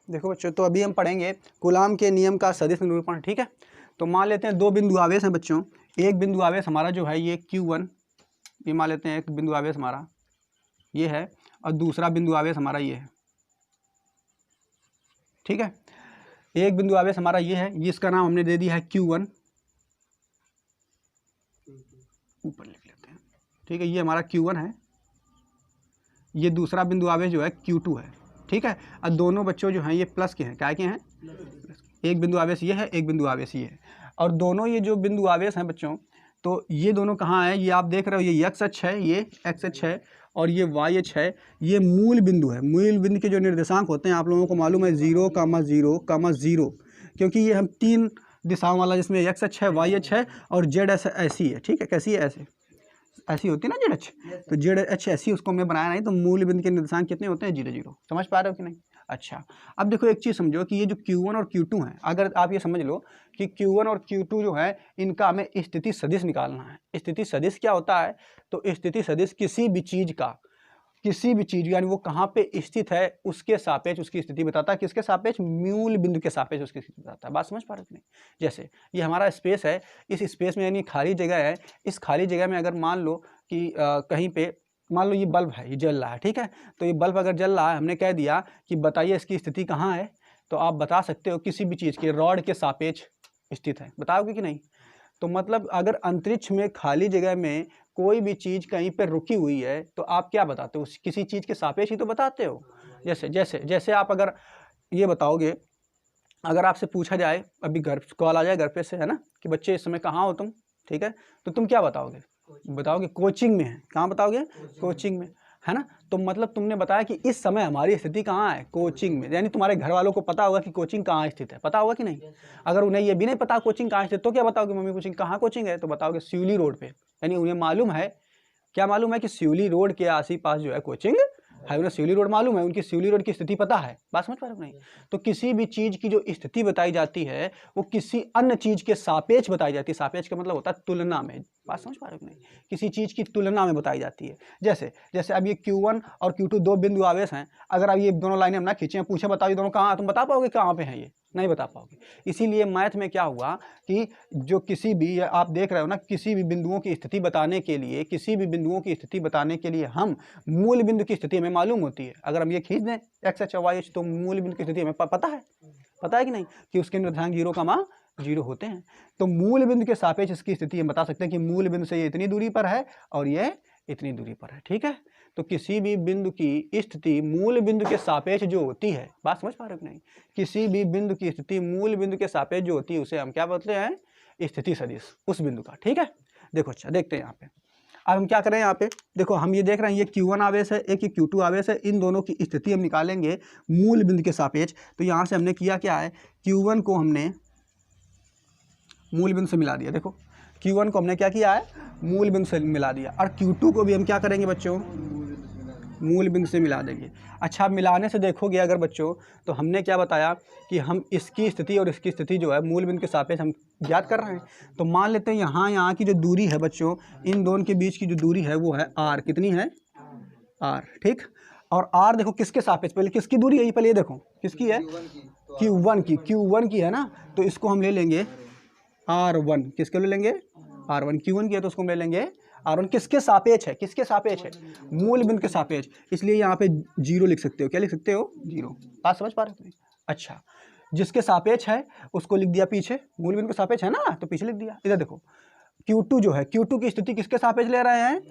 देखो बच्चों, तो अभी हम पढ़ेंगे कूलाम के नियम का सदिश निरूपण। ठीक है, तो मान लेते हैं दो बिंदु आवेश हैं बच्चों। एक बिंदु आवेश हमारा जो है ये Q1, ये मान लेते हैं एक बिंदु आवेश हमारा ये है, और दूसरा बिंदु आवेश हमारा ये है। ठीक है, एक बिंदु आवेश हमारा ये है, इसका नाम हमने दे दिया है Q1, ऊपर लिख लेते हैं। ठीक है, ये हमारा Q1 है, ये दूसरा बिंदु आवेश जो है Q2 है। ठीक है, और दोनों बच्चों जो हैं ये प्लस के हैं, क्या के हैं? एक बिंदु आवेश ये है, एक बिंदु आवेश ये है, और दोनों ये जो बिंदु आवेश हैं बच्चों, तो ये दोनों कहाँ हैं? ये आप देख रहे हो, ये x अक्ष है, ये x अक्ष है, और ये y अक्ष है। ये मूल बिंदु है। मूल बिंदु के जो निर्देशांक होते हैं आप लोगों को मालूम है 0, 0, 0, क्योंकि ये हम तीन दिशाओं वाला, जिसमें x अक्ष है, y अक्ष है और z ऐसी है। ठीक है, कैसी है? ऐसे ऐसी होती है ना जेड अक्ष, तो जेड अक्ष ऐसी उसको हमने बनाया नहीं, तो मूल बिंदु के निर्देशांक कितने होते हैं? 0, 0। समझ पा रहे हो कि नहीं? अच्छा, अब देखो एक चीज़ समझो कि ये जो Q1 और Q2 हैं, अगर आप ये समझ लो कि Q1 और Q2 जो है इनका हमें स्थिति सदिश निकालना है। स्थिति सदिश क्या होता है? तो स्थिति सदिश किसी भी चीज़ का, किसी भी चीज़ यानी वो कहाँ पे स्थित है उसके सापेक्ष उसकी स्थिति बताता है। किसके सापेक्ष? मूल बिंदु के सापेक्ष उसकी स्थिति बताता है। बात समझ पा रहे हो कि नहीं? जैसे ये हमारा स्पेस है, इस स्पेस में यानी खाली जगह है, इस खाली जगह में अगर मान लो कि कहीं पे मान लो ये बल्ब है, ये जल रहा है। ठीक है, तो ये बल्ब अगर जल रहा है, हमने कह दिया कि बताइए इसकी स्थिति कहाँ है, तो आप बता सकते हो किसी भी चीज़ के रॉड के सापेक्ष स्थित है। बताओगे कि नहीं? तो मतलब अगर अंतरिक्ष में खाली जगह में कोई भी चीज़ कहीं पर रुकी हुई है, तो आप क्या बताते हो? किसी चीज़ के सापेक्ष ही तो बताते हो। जैसे जैसे जैसे आप अगर ये बताओगे, अगर आपसे पूछा जाए, अभी घर कॉल आ जाए घर पे से, है ना, कि बच्चे इस समय कहाँ हो तुम? ठीक है, तो तुम क्या बताओगे? बताओगे कोचिंग में है। कहाँ बताओगे? कोचिंग में, है ना। तो मतलब तुमने बताया कि इस समय हमारी स्थिति कहाँ है? कोचिंग में। यानी तुम्हारे घर वालों को पता होगा कि कोचिंग कहाँ स्थित है, पता होगा कि नहीं? अगर उन्हें ये भी नहीं पता कोचिंग कहाँ स्थित, तो क्या बताओगे? मम्मी कोचिंग कहाँ कोचिंग है? तो बताओगे सिवली रोड पे। यानी उन्हें मालूम है, क्या मालूम है? कि सिवली रोड के आस पास जो है कोचिंग है। उन्हें सिवली रोड मालूम है, उनकी सिवली रोड की स्थिति पता है। बात समझ पा रहे हो नहीं? तो किसी भी चीज़ की जो स्थिति बताई जाती है वो किसी अन्य चीज़ के सापेक्ष बताई जाती है। सापेक्ष का मतलब होता है तुलना में। बात समझ पा रहे हो नहीं? किसी चीज़ की तुलना में बताई जाती है। जैसे जैसे अब ये Q1 और Q2 दो बिंदु आवेश हैं, अगर अब ये दोनों लाइनें हम ना खींचे, पूछे बताओ ये दोनों कहाँ, तुम बता पाओगे कहाँ पे हैं? ये नहीं बता पाओगे। इसीलिए मैथ में क्या हुआ कि जो किसी भी, आप देख रहे हो ना, किसी भी बिंदुओं की स्थिति बताने के लिए, किसी भी बिंदुओं की स्थिति बताने के लिए हम मूल बिंदु की स्थिति हमें मालूम होती है। अगर हम ये खींच दें x अक्ष y अक्ष, तो मूल बिंदु की स्थिति हमें पता है। पता है कि नहीं? कि उसके निर्देशांक 0, 0 होते हैं। तो मूल बिंदु के सापेक्ष इसकी स्थिति हम बता सकते हैं कि मूल बिंदु से ये इतनी दूरी पर है और ये इतनी दूरी पर है। ठीक है, तो किसी भी बिंदु की स्थिति मूल बिंदु के सापेक्ष जो होती है, बात समझ पा रहे हो नहीं? किसी भी बिंदु की स्थिति मूल बिंदु के सापेक्ष जो होती है उसे हम क्या बोलते हैं? स्थिति सदिश, उस बिंदु का। ठीक है, देखो अच्छा देखते हैं यहाँ पे। अब हम क्या करें यहाँ पे, देखो हम ये देख रहे हैं ये Q1 आवेश है, एक ये Q2 आवेश है, इन दोनों की स्थिति हम निकालेंगे मूल बिंदु के सापेक्ष। तो यहाँ से हमने किया क्या है, Q1 को हमने मूल बिंदु से मिला दिया। देखो Q1 को हमने क्या किया है? मूल बिंदु से मिला दिया, और Q2 को भी हम क्या करेंगे बच्चों? मूल बिंदु से मिला देंगे। अच्छा, मिलाने से देखोगे अगर बच्चों, तो हमने क्या बताया कि हम इसकी स्थिति और इसकी स्थिति जो है मूल बिंदु के सापेक्ष हम ज्ञात कर रहे हैं। तो मान लेते हैं यहाँ की जो दूरी है बच्चों, इन दोनों के बीच की जो दूरी है वो है r। कितनी है? r। ठीक, और r देखो किसके सापेक्ष, पहले किसकी दूरी है ये, पहले ये देखो किसकी है? Q1 की है ना। तो इसको हम ले लेंगे R1। किसके ले लेंगे? R1। Q1 की है तो उसको ले लेंगे R1। किसके सापेक्ष है? किसके सापेक्ष है? मूल बिंदु के सापेक्ष। इसलिए यहाँ पे 0 लिख सकते हो। क्या लिख सकते हो? 0। बात समझ पा रहे हो? अच्छा, जिसके सापेक्ष है उसको लिख दिया पीछे, मूल बिंदु के सापेक्ष है ना, तो पीछे लिख दिया। इधर देखो Q2 जो है, Q2 की स्थिति किसके सापेक्ष ले रहे हैं?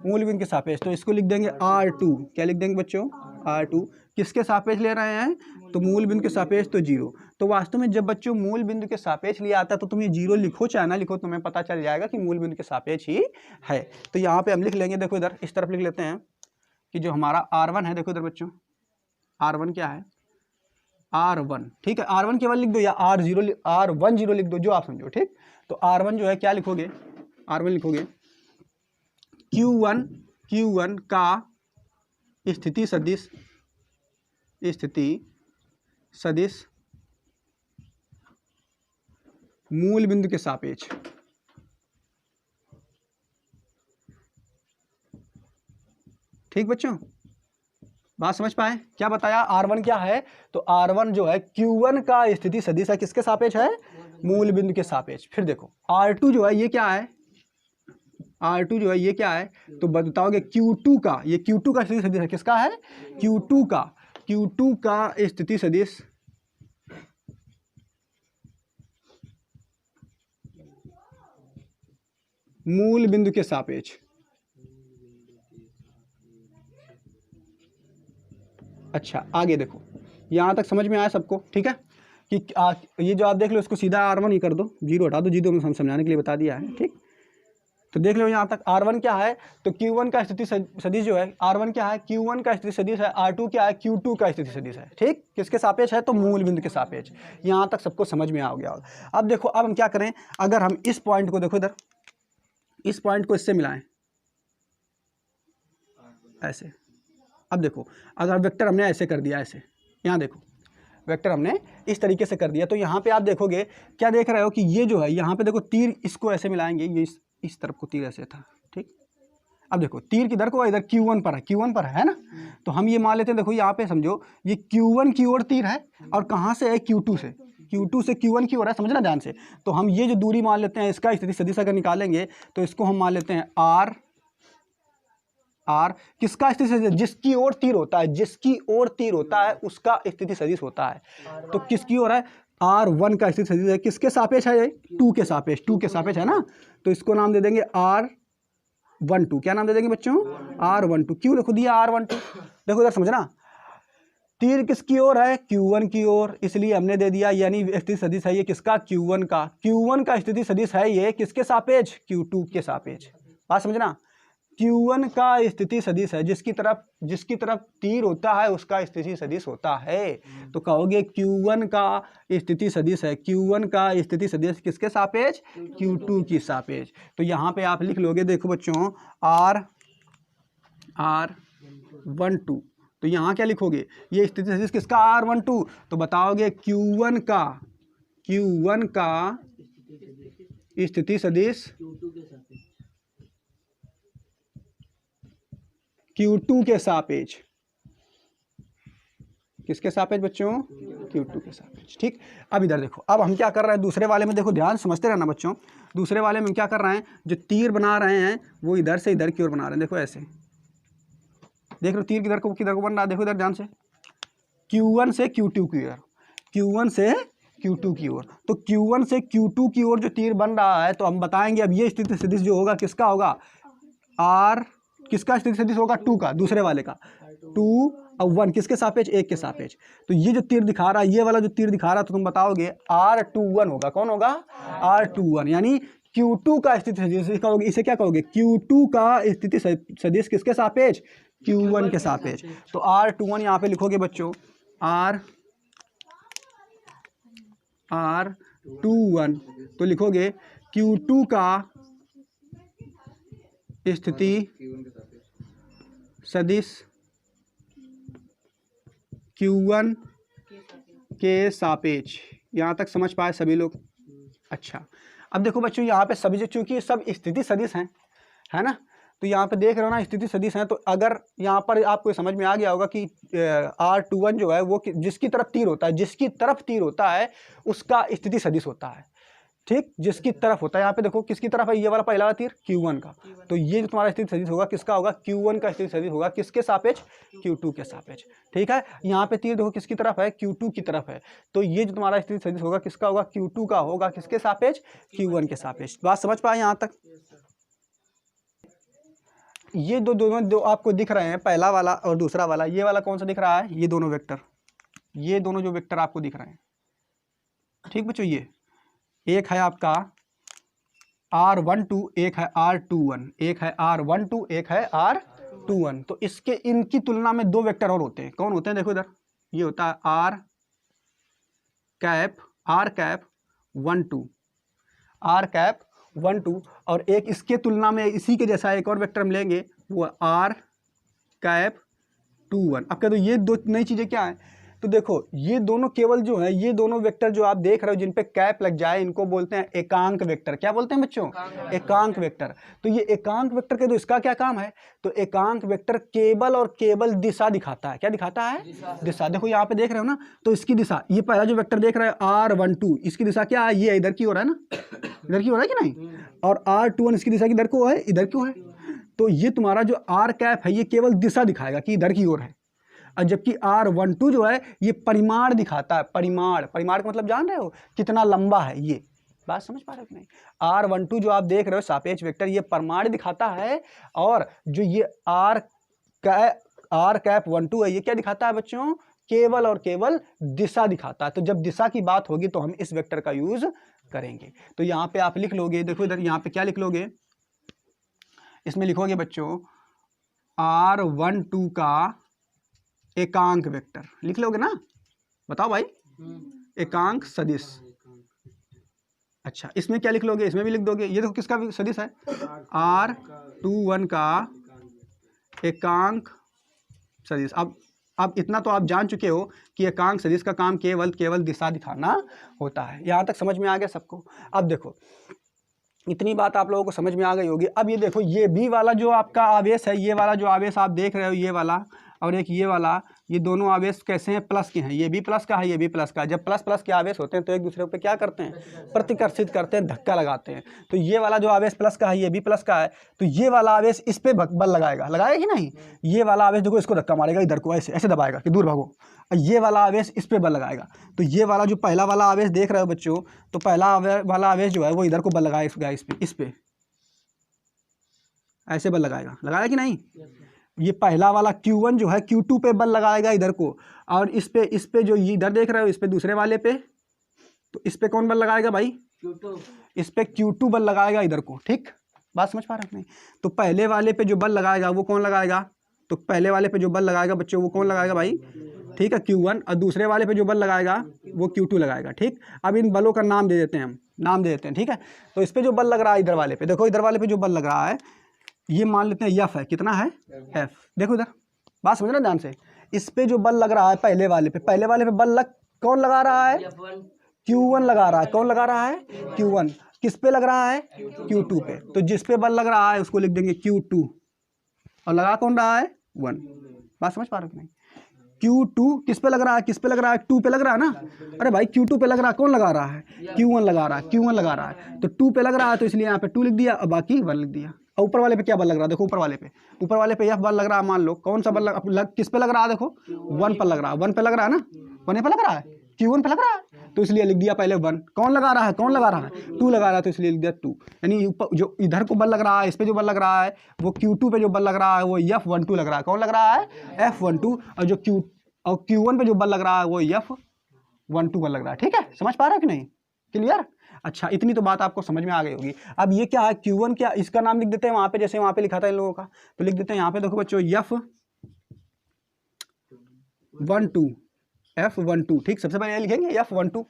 मूल बिंदु के सापेक्ष, तो इसको लिख देंगे R2। क्या लिख देंगे बच्चों? R2। किसके सापेक्ष ले रहे हैं? तो मूल बिंदु के सापेक्ष, तो 0। तो वास्तव में जब बच्चों मूल बिंदु के सापेक्ष लिया आता है तो तुम ये 0 लिखो चाहे ना लिखो, तुम्हें पता चल जाएगा कि मूल बिंदु के सापेक्ष ही है। तो यहाँ पे हम लिख लेंगे, देखो इधर इस तरफ लिख लेते हैं कि जो हमारा R1 है, देखो इधर बच्चों R1 क्या है? R1। ठीक है, R1 केवल लिख दो या R10 लिख दो, जो आप समझो। ठीक, तो R1 जो है क्या लिखोगे? R1 लिखोगे Q1 का स्थिति सदिश मूल बिंदु के सापेक्ष। ठीक बच्चों, बात समझ पाए? क्या बताया? R1 क्या है? तो R1 जो है Q1 का स्थिति सदिश है, किसके सापेक्ष है? मूल बिंदु के सापेक्ष। फिर देखो R2 जो है ये क्या है? R2 जो है ये क्या है? तो बताओगे Q2 का, ये Q2 का स्थिति सदिश है, किसका है? Q2 का स्थिति सदिश मूल बिंदु के सापेक्ष। अच्छा आगे देखो, यहाँ तक समझ में आया सबको? ठीक है कि ये जो आप देख लो इसको सीधा R1 ही कर दो, जीरो हटा दो, जीरो में समझाने के लिए बता दिया है। ठीक, तो देख लो यहाँ तक R1 क्या है? तो Q1 का स्थिति सदिश जो है, R1 क्या है? Q1 का स्थिति सदिश है। R2 क्या है? Q2 का स्थिति सदिश है। ठीक, किसके सापेक्ष है? तो मूल बिंदु के सापेक्ष। यहाँ तक सबको समझ में आ गया होगा। अब देखो, अब हम क्या करें, अगर हम इस पॉइंट को देखो, इधर इस पॉइंट को इससे मिलाएं ऐसे। अब देखो, अगर वेक्टर हमने ऐसे कर दिया, ऐसे, यहाँ देखो वेक्टर हमने इस तरीके से कर दिया, तो यहाँ पे आप देखोगे, क्या देख रहे हो कि ये जो है, यहाँ पे देखो तीर इसको ऐसे मिलाएंगे, ये इस तरफ को तीर ऐसे था। ठीक, अब देखो तीर किधर को, इधर Q1 पर है, Q1 पर है ना। तो हम ये मान लेते हैं, देखो यहाँ पे समझो ये Q1 की ओर तीर है, और कहाँ से है? Q2 से। Q2 से Q1 की ओर है, समझना ध्यान से। तो हम ये जो दूरी मान लेते हैं, इसका स्थिति सदिश अगर निकालेंगे तो इसको हम मान लेते हैं R। किसका स्थिति सदिश? जिसकी ओर तीर होता है, जिसकी ओर तीर होता है उसका स्थिति सदिश होता है। तो किसकी ओर है? R1 का स्थिति सदिश है, किसके सापेक्ष है? ये 2 के सापेक्ष, 2 के सापेक्ष है ना। तो इसको नाम दे देंगे R12। क्या नाम दे देंगे बच्चों? R12। क्यों लिख दिया R12? देखो इधर समझना, तीर किसकी ओर है? Q1 की ओर, इसलिए हमने दे दिया, यानी स्थिति सदिश है ये किसका? Q1 का। Q1 का स्थिति सदिश है ये किसके सापेक्ष? Q2 के सापेक्ष। बात समझना, Q1 का स्थिति सदिश है, जिसकी तरफ तीर होता है उसका स्थिति सदिश होता है। तो कहोगे Q1 का स्थिति सदिश है, Q1 का स्थिति सदिश किसके सापेक्ष? Q2 की सापेक्ष। तो यहाँ पे आप लिख लोगे, देखो बच्चों, R12। तो यहाँ क्या लिखोगे? ये स्थिति सदिश किसका? R12। तो बताओगे Q1 का स्थिति सदिश Q2 के सापेक्ष। किसके सापेक्ष बच्चों? Q2 के सापेक्ष। ठीक, अब इधर देखो, अब हम क्या कर रहे हैं दूसरे वाले में, देखो ध्यान समझते रहना बच्चों। दूसरे वाले में क्या कर रहे हैं, जो तीर बना रहे हैं वो इधर से इधर की ओर बना रहे हैं। देखो ऐसे, देख लो तीर किधर को बन रहा है, देखो इधर ध्यान से, Q1 से Q2 की ओर, Q1 से Q2 की ओर। तो Q1 से Q2 की ओर जो तीर बन रहा है, तो हम बताएंगे अब ये स्थिति सदिश जो होगा किसका होगा? किसका स्थिति सदिश होगा? 2 का, दूसरे वाले का। 2 और 1 किसके सापेक्ष? 1 के सापेक्ष। तो ये जो तीर दिखा रहा है, ये वाला जो तीर दिखा रहा है, तो तुम बताओगे R21 होगा। कौन होगा? R21, यानी Q2 का स्थिति सदिश कहोगे। इसे क्या कहोगे? Q2 का स्थिति सदिश किसके सापेक्ष? Q1 के सापेक्ष। तो R21 यहाँ पे लिखोगे बच्चों, R21। तो लिखोगे Q2 का स्थिति सदिश Q1 के सापेक्ष। यहाँ तक समझ पाए सभी लोग? अच्छा, अब देखो बच्चों, यहाँ पे सभी जो, चूंकि सब स्थिति सदिश हैं, है ना, तो यहाँ पे देख रहे हो ना स्थिति सदिश हैं, तो अगर यहाँ पर आपको समझ में आ गया होगा कि R21 जो है वो जिसकी तरफ तीर होता है उसका स्थिति सदिश होता है। ठीक, जिसकी तरफ होता है, यहाँ पे देखो किसकी तरफ है, ये वाला पहला तीर Q1 का। तो ये जो तुम्हारा स्थिति सदिश होगा किसका होगा? Q1 का स्थिति सदिश होगा, किसके सापेक्ष? Q2 के सापेक्ष। ठीक है, यहाँ पे तीर देखो किसकी तरफ है? Q2 की तरफ है। तो ये जो तुम्हारा स्थिति सदिश होगा किसका होगा? Q2 का होगा, किसके सापेक्ष? Q1 के सापेक्ष। बात समझ पाए यहाँ तक? ये दोनों जो आपको दिख रहे हैं, पहला वाला और दूसरा वाला, ये वाला कौन सा दिख रहा है? ये दोनों वेक्टर, ये दोनों जो वेक्टर आपको दिख रहे हैं। ठीक बच्चों, ये एक है आपका R12, एक है R21, एक है R12, एक है R21। तो इसके इनकी तुलना में 2 वेक्टर और होते हैं। कौन होते हैं? देखो इधर, ये होता है R कैप 1 2, और एक इसके तुलना में इसी के जैसा एक और वेक्टर हम लेंगे, वो R कैप 2 1। अब कह दो ये दो नई चीज़ें क्या हैं? तो देखो ये दोनों केवल जो है, ये दोनों वेक्टर जो आप देख रहे हो जिन पे कैप लग जाए, इनको बोलते हैं एकांक वेक्टर। क्या बोलते हैं बच्चों? एकांक वेक्टर। तो ये एकांक वेक्टर के तो इसका क्या काम है? तो एकांक वेक्टर केवल और केवल दिशा दिखाता है। क्या दिखाता है? दिशा। देखो यहाँ पे देख रहे हो ना, तो इसकी दिशा, ये पहला जो वेक्टर देख रहे हो R12, इसकी दिशा क्या है? ये इधर की ओर है ना, इधर की ओर है कि नहीं? और R21 इसकी दिशा किधर को है? इधर क्यों है? तो ये तुम्हारा जो R कैप है ये केवल दिशा दिखाएगा कि इधर की ओर है, और जबकि R12 जो है ये परिमाण दिखाता है। परिमाण, परिमाण का मतलब जान रहे हो? कितना लंबा है ये। बात समझ पा रहे हो कि नहीं? R12 जो आप देख रहे हो सापेक्ष वेक्टर, ये परिमाण दिखाता है, और जो ये R कैप 12 है ये क्या दिखाता है बच्चों? केवल और केवल दिशा दिखाता है। तो जब दिशा की बात होगी तो हम इस वेक्टर का यूज करेंगे। तो यहाँ पे आप लिख लोगे, देखो इधर यहाँ पे क्या लिख लोगे, इसमें लिखोगे बच्चों R12 का एकांक वेक्टर लिख लोगे ना? बताओ भाई, एकांक सदिश। अच्छा, इसमें क्या लिख लोगे? इसमें भी लिख दोगे। ये देखो किसका सदिश है? R21 का एकांक सदिश। अब इतना तो आप जान चुके हो कि एकांक सदिश का काम केवल दिशा दिखाना होता है। यहाँ तक समझ में आ गया सबको? अब देखो इतनी बात आप लोगों को समझ में आ गई होगी। अब ये देखो ये बी वाला जो आपका आवेश है, ये वाला जो आवेश आप देख रहे हो, ये वाला और एक ये वाला, ये दोनों आवेश कैसे हैं? प्लस के हैं। ये भी प्लस का है, ये भी प्लस का है। जब प्लस प्लस के आवेश होते हैं तो एक दूसरे पे क्या करते हैं? प्रतिकर्षित करते हैं, धक्का लगाते हैं। तो ये वाला जो आवेश प्लस का है, ये भी प्लस का है, तो ये वाला आवेश इस पे बल लगाएगा, लगाएगा कि नहीं? ये वाला आवेश देखो इसको धक्का मारेगा, इधर को ऐसे ऐसे दबाएगा कि दूर भागो, और ये वाला आवेश इस पे बल लगाएगा। तो ये वाला जो पहला वाला आवेश देख रहे हो बच्चों, तो पहला वाला आवेश जो है वो इधर को बल लगाएगा, इस पे ऐसे बल लगाएगा, लगाया कि नहीं? ये पहला वाला Q1 जो है Q2 पे बल लगाएगा इधर को, और इस पे जो ये इधर देख रहे हो, इस पे दूसरे वाले पे, तो इस पे कौन बल लगाएगा भाई? Q2। इस पे Q2 बल लगाएगा इधर को। ठीक, बात समझ पा रहे हैं नहीं? तो पहले वाले पे जो बल लगाएगा वो कौन लगाएगा? तो पहले वाले पे जो बल लगाएगा बच्चों वो कौन लगाएगा भाई? ठीक है, Q1। और दूसरे वाले पे जो बल लगाएगा वो Q2 लगाएगा। ठीक, अब इन बलों का नाम दे देते हैं, हम नाम दे देते हैं। ठीक है, तो इस पे जो बल लग रहा है इधर वाले पे, देखो इधर वाले पे जो बल लग रहा है ये मान लेते हैं F है। कितना है? F। देखो इधर, बात समझना ध्यान से। इस पे जो बल लग रहा है पहले वाले पे बल कौन लगा रहा है? Q1 लगा रहा है। कौन लगा रहा है? Q1। किस पे लग रहा है? Q2 पे। तो जिस पे बल लग रहा है उसको लिख देंगे Q2, और लगा कौन रहा है? 1। बात समझ पा रहे हो कि नहीं? Q2 किस पे लग रहा है? किस पे लग रहा है? 2 पे लग रहा है ना? अरे भाई Q2 पे लग रहा है, कौन लगा रहा है? Q1 लगा रहा है। Q1 लगा रहा है, तो 2 पे लग रहा है, तो इसलिए यहाँ पे 2 लिख दिया, और बाकी 1 लिख दिया। और ऊपर वाले पे क्या बल लग रहा है? देखो ऊपर वाले पे F बल लग रहा है। मान लो कौन सा बल किस पे लग रहा है? देखो 1 पर लग रहा है। 1 पे लग रहा है ना? 1 पे लग रहा है, Q1 पे लग रहा है, तो इसलिए लिख दिया पहले 1। कौन लगा रहा है? 2 लगा रहा है, तो इसलिए लिख दिया 2। यानी जो इधर को बल लग रहा है, इस पे जो बल लग रहा है वो Q2 पे जो बल लग रहा है वो F12 लग रहा है। कौन लग रहा है? F12। और Q1 पे जो बल लग रहा है वो F12 बल लग रहा है। ठीक है, समझ पा रहे हो कि नहीं? क्लियर? अच्छा, इतनी तो बात आपको समझ में आ गई होगी। अब ये क्या है? Q1 क्या, इसका नाम लिख देते हैं वहां पे, जैसे वहां पे लिखा था इन लोगों का, तो लिख देते हैं यहाँ पे। देखो बच्चों F12। ठीक, सबसे पहले लिखेंगे F12।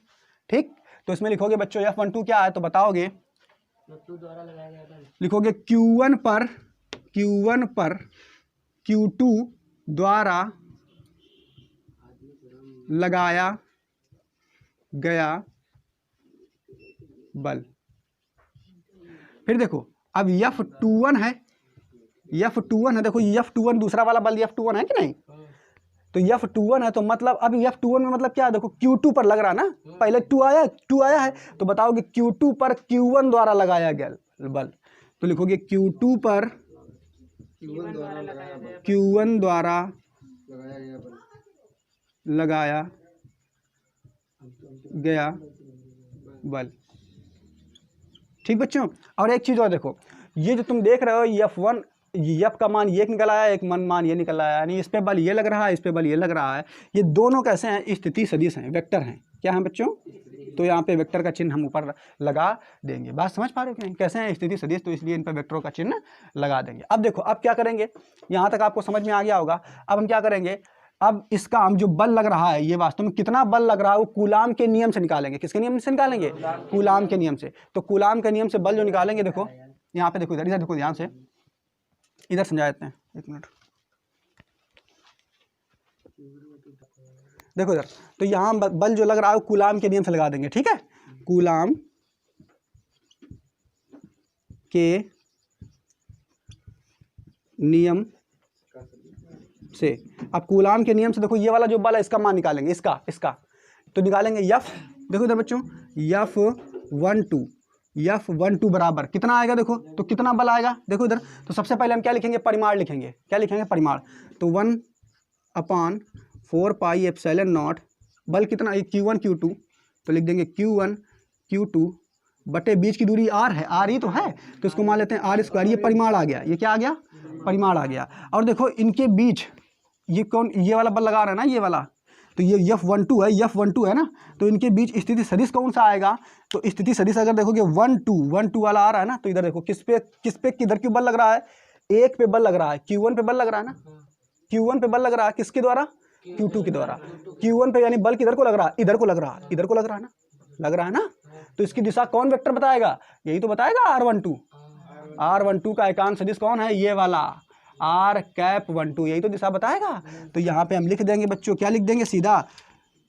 ठीक, तो इसमें लिखोगे बच्चों F12 क्या है, तो बताओगे, लिखोगे Q1 पर Q2 द्वारा लगाया गया बल। फिर देखो अब F21 है, देखो F21 दूसरा वाला बल F21 है कि नहीं? तो F21 है, तो मतलब अब F21 में मतलब क्या है? देखो Q2 पर लग रहा है ना, पहले 2 आया है, तो बताओगे Q2 पर Q1 द्वारा लगाया गया बल। तो लिखोगे Q2 पर Q1 द्वारा लगाया गया बल। ठीक बच्चों, और एक चीज और देखो, ये जो तुम देख रहे हो F1, F का मान ये निकल आया, एक मान ये निकल आया, यानी इस पे बल ये लग रहा है, इस पे बल ये लग रहा है। ये दोनों कैसे हैं? स्थिति सदिश हैं, वेक्टर हैं। क्या हैं बच्चों? तो यहाँ पे वेक्टर का चिन्ह हम ऊपर लगा देंगे। बात समझ पा रहे हो कि नहीं? कैसे हैं? स्थिति सदिश, तो इसलिए इन पर वेक्टरों का चिन्ह लगा देंगे। अब देखो, अब क्या करेंगे, यहाँ तक आपको समझ में आ गया होगा। अब हम क्या करेंगे, अब इसका हम जो बल लग रहा है ये वास्तव में कितना बल लग रहा है वो कूलाम के नियम से निकालेंगे। किसके नियम से निकालेंगे? कूलाम के नियम से। तो कूलाम के नियम से बल जो निकालेंगे, देखो यहाँ पे देखो, इधर देखो ध्यान से, इधर समझा देते हैं, एक मिनट। देखो इधर, तो यहाँ बल जो लग रहा है वो कूलाम के नियम से लगा देंगे, ठीक है, कूलाम के नियम से। अब कूलाम के नियम से देखो ये वाला जो बल है इसका मान निकालेंगे, इसका तो निकालेंगे F, देखो इधर बच्चों F12 बराबर कितना आएगा, देखो तो कितना बल आएगा, देखो इधर, तो सबसे पहले हम क्या लिखेंगे, परिमाण लिखेंगे, क्या लिखेंगे, परिमाण, तो 1/4 पाई एप्सिलॉन नॉट, बल कितना Q1 Q2, तो लिख देंगे Q1 Q2 बटे बीच की दूरी r है, r ही तो है, तो इसको मान लेते हैं r², ये परिमाण आ गया, ये क्या आ गया, परिमाण आ गया। और देखो इनके बीच ये कौन, ये वाला बल लगा रहा है ना, ये वाला, तो ये F12 है ना, तो इनके बीच स्थिति सदिश कौन सा आएगा, तो स्थिति सदिश अगर देखोगे 1 2 वाला आ रहा है ना, तो इधर देखो किस पे किधर क्यों बल लग रहा है, एक पे बल लग रहा है, Q1 पे बल लग रहा है ना, Q1 पे बल लग रहा है, किसके द्वारा, Q2 के द्वारा, Q1 पे यानी बल किधर को लग रहा है, इधर को लग रहा है, इधर को लग रहा है ना, लग रहा है ना, तो इसकी दिशा कौन वेक्टर बताएगा, यही तो बताएगा R12 का एकांक सदिश कौन है, ये वाला R12, यही तो दिशा बताएगा। तो यहाँ पे हम लिख देंगे बच्चों, क्या लिख देंगे, सीधा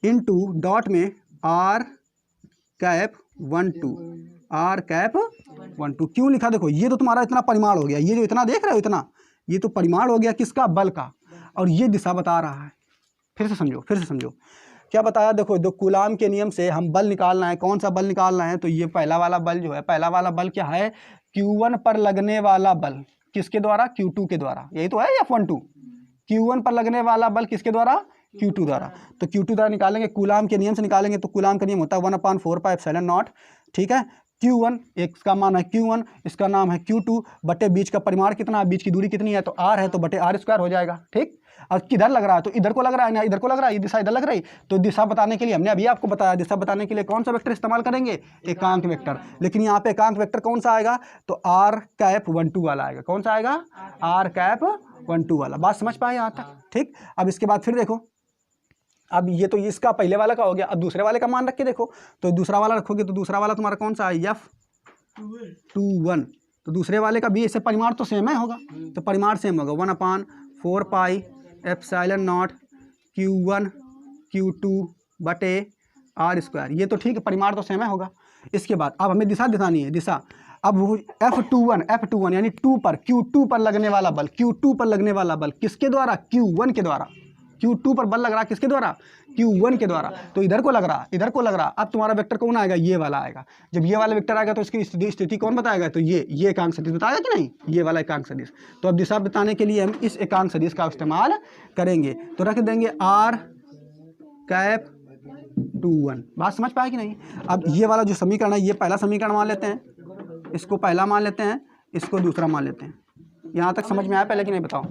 इनटू डॉट में R12 क्यों लिखा, देखो ये तो तुम्हारा इतना परिमाण हो गया, ये जो इतना देख रहे हो, इतना ये तो परिमाण हो गया किसका, बल का, और ये दिशा बता रहा है। फिर से समझो क्या बताया, देखो दो कूलाम के नियम से हम बल निकालना है, कौन सा बल निकालना है, तो ये पहला वाला बल जो है, पहला वाला बल क्या है, Q1 पर लगने वाला बल किसके द्वारा, Q2 के द्वारा, यही तो है F12, Q1 पर लगने वाला बल किसके द्वारा, Q2 द्वारा, तो Q2 द्वारा निकालेंगे, कूलाम के नियम से निकालेंगे, तो कूलाम का नियम होता है 1/4 पाई एप्सिलॉन नॉट, ठीक है, Q1 एक का मान है Q1, इसका नाम है Q2 बटे बीच का परिमाण कितना है, बीच की दूरी कितनी है, तो r है, तो बटे r² हो जाएगा, ठीक। और किधर लग रहा है, तो इधर को लग रहा है ना, इधर को लग रहा है, ये दिशा इधर लग रही, तो दिशा बताने के लिए हमने अभी आपको बताया, दिशा बताने के लिए कौन सा वेक्टर इस्तेमाल करेंगे, एकांक वेक्टर, लेकिन यहाँ पे एकांक वेक्टर कौन सा आएगा, तो R12 वाला आएगा, कौन सा आएगा, R12 वाला, बात समझ पाए यहाँ तक, ठीक। अब इसके बाद फिर देखो, अब ये तो इसका पहले वाला का हो गया, अब दूसरे वाले का मान रख के देखो, तो दूसरा वाला रखोगे तो दूसरा वाला तुम्हारा कौन सा है, F21, तो दूसरे वाले का भी ऐसे परिमाण तो सेम है होगा, तो परिमाण सेम होगा 1/4 pi epsilon not Q1 Q2 बटे r², ये तो ठीक है, परिमाण तो सेम है होगा। इसके बाद अब हमें दिशा दिखानी है, दिशा, अब F21 यानी 2 पर, Q2 पर लगने वाला बल, Q2 पर लगने वाला बल किसके द्वारा, Q1 के द्वारा, Q2 पर बल लग रहा है किसके द्वारा, Q1 के द्वारा, तो इधर को लग रहा, इधर को लग रहा। अब तुम्हारा वेक्टर कौन आएगा, ये वाला आएगा, जब ये वाला वेक्टर आएगा तो इसकी स्थिति कौन बताएगा, तो ये एकांक सदिश बताएगा कि नहीं, ये वाला एकांक सदिश। तो अब दिशा बताने के लिए हम इस एकांक सदिश का इस्तेमाल करेंगे, तो रख देंगे R⁻²1, बात समझ पाए कि नहीं। अब ये वाला जो समीकरण है, ये पहला समीकरण मान लेते हैं, इसको पहला मान लेते हैं, इसको दूसरा मान लेते हैं। यहाँ तक समझ में आया पहले कि नहीं, बताओ।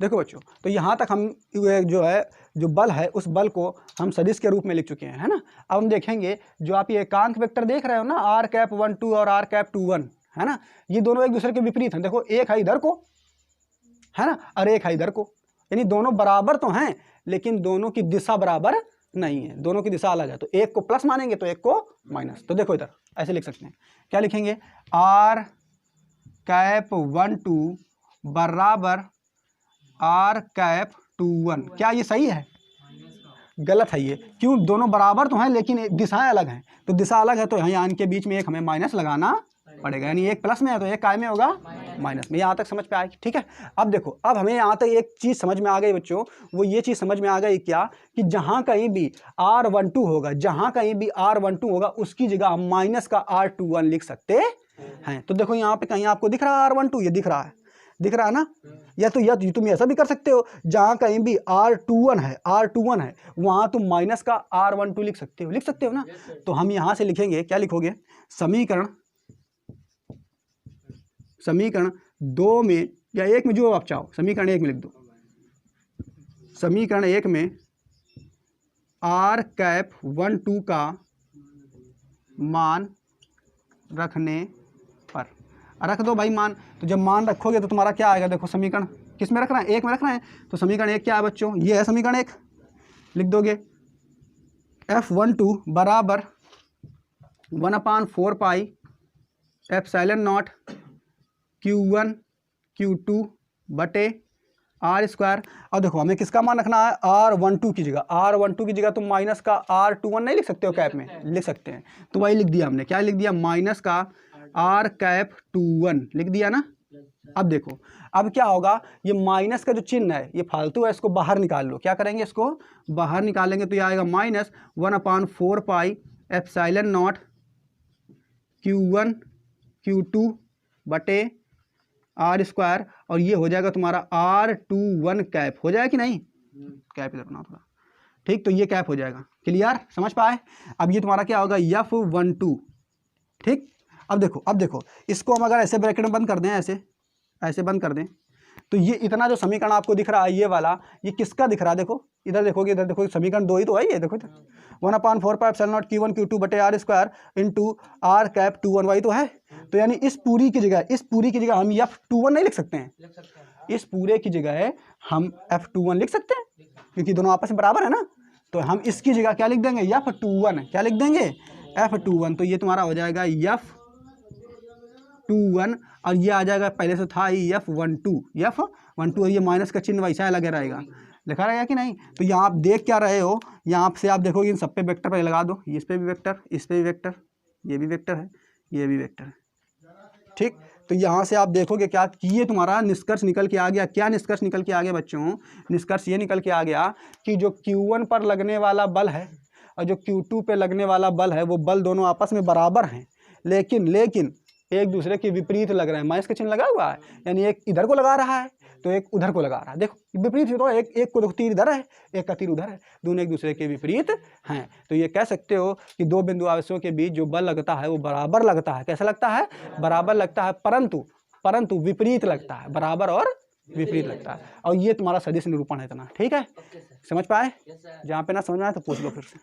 देखो बच्चों, तो यहाँ तक हम जो बल है उस बल को हम सदिश के रूप में लिख चुके हैं, है ना। अब हम देखेंगे जो आप ये एकांक वेक्टर देख रहे हो ना, R⁻12 और R⁻21, है ना, ये दोनों एक दूसरे के विपरीत हैं। देखो एक है इधर को, है ना, और एक है इधर को, यानी दोनों बराबर तो हैं लेकिन दोनों की दिशा बराबर नहीं है, दोनों की दिशा अलग है। तो एक को प्लस मानेंगे तो एक को माइनस। तो देखो इधर ऐसे लिख सकते हैं, क्या लिखेंगे, R⁻12 बराबर R⁻21। क्या ये सही है, गलत है ये, क्यों, दोनों बराबर तो हैं लेकिन दिशाएं अलग हैं। तो दिशा अलग है तो यहाँ इनके बीच में एक हमें माइनस लगाना पड़ेगा, यानी एक प्लस में है तो एक काय में होगा, माइनस में। यहाँ तक समझ पे आएगी, ठीक है। अब देखो, अब हमें यहाँ तक एक चीज़ समझ में आ गई बच्चों, वो ये चीज़ समझ में आ गई क्या, कि जहाँ कहीं भी R12 होगा, जहाँ कहीं भी R12 होगा उसकी जगह हम माइनस का R21 लिख सकते हैं। तो देखो यहाँ पे कहीं आपको दिख रहा है R12, ये दिख रहा है ना, या तो तुम ऐसा भी कर सकते हो, जहाँ कहीं भी R21 है वहाँ तुम माइनस का R12 लिख सकते हो ना। तो हम यहाँ से लिखेंगे, क्या लिखोगे, समीकरण 2 में या 1 में, जो आप चाहो, समीकरण 1 में लिख दो। समीकरण 1 में R⁻12 का मान रखने पर, रख दो भाई मान। तो जब मान रखोगे तो तुम्हारा क्या आएगा, देखो समीकरण किस में रखना है, 1 में रखना है। तो समीकरण 1 क्या है बच्चों, ये है समीकरण 1, लिख दोगे F12 बराबर 1/4 pi epsilon not Q1 Q2 बटे r²। और देखो हमें किसका मान रखना है, r12 की जगह। r12 की जगह तुम माइनस का r21 नहीं लिख सकते हो कैप में, लिख सकते हैं। तो वही लिख दिया हमने, क्या लिख दिया, माइनस का r21 लिख दिया ना। अब देखो अब क्या होगा, ये माइनस का जो चिन्ह है ये फालतू है, इसको बाहर निकाल लो। क्या करेंगे, इसको बाहर निकालेंगे तो ये आएगा -1/4πε0 Q1 Q2 बटे r²। और ये हो जाएगा तुम्हारा r21 कैप, हो जाएगा कि नहीं, कैप इधर बनाओ थोड़ा, ठीक। तो ये कैप हो जाएगा, क्लियर, समझ पाए। अब ये तुम्हारा क्या होगा, F12, ठीक। अब देखो इसको हम अगर ऐसे ब्रैकेट में बंद कर दें, ऐसे बंद कर दें, तो ये इतना जो समीकरण आपको दिख रहा है ये वाला, ये किसका दिख रहा है, देखो इधर देखोगे, इधर देखो, समीकरण 2 ही तो है ये, देखो 1/4πε0 Q1 Q2 बटे r² इंटू r²21 वही तो है। तो यानी इस पूरी की जगह हम F21 नहीं लिख सकते हैं, इस पूरे की जगह हम F21 लिख सकते हैं, क्योंकि दोनों आपस में बराबर है ना। तो हम इसकी जगह क्या लिख देंगे, F21, क्या लिख देंगे, F21। तो ये तुम्हारा हो जाएगा F21 और ये आ जाएगा, पहले से था ही F12 और ये माइनस का चिन्ह वैसा लगे रहेगा, लिखा रहेगा कि नहीं। तो यहाँ आप देख क्या रहे हो, यहाँ से आप देखोगे इन सब पे वेक्टर पे लगा दो, इस पे भी वेक्टर, इस पे भी वेक्टर, ये भी वेक्टर है, ये भी वेक्टर है, ठीक। तो यहाँ से आप देखोगे क्या कि ये तुम्हारा निष्कर्ष निकल के आ गया। क्या निष्कर्ष निकल के आ गया बच्चों, निष्कर्ष ये निकल के आ गया कि जो Q1 पर लगने वाला बल है और जो Q2 पे लगने वाला बल है, वो बल दोनों आपस में बराबर हैं, लेकिन एक दूसरे के विपरीत लग रहे हैं। माइनस का चिन्ह लगा हुआ है, यानी एक इधर को लगा रहा है तो एक उधर को लगा रहा है। देखो विपरीत तो एक को तीर इधर है, एक का तीर उधर है, दोनों एक दूसरे के विपरीत हैं। तो ये कह सकते हो कि दो बिंदु आवेशों के बीच जो बल लगता है वो बराबर लगता है। कैसा लगता है, बराबर लगता है, परंतु विपरीत लगता है, बराबर और विपरीत लगता है। और ये तुम्हारा सदिश निरूपण है इतना, ठीक है, समझ पाए। जहाँ पे ना समझ में आए तो पूछ लो फिर से।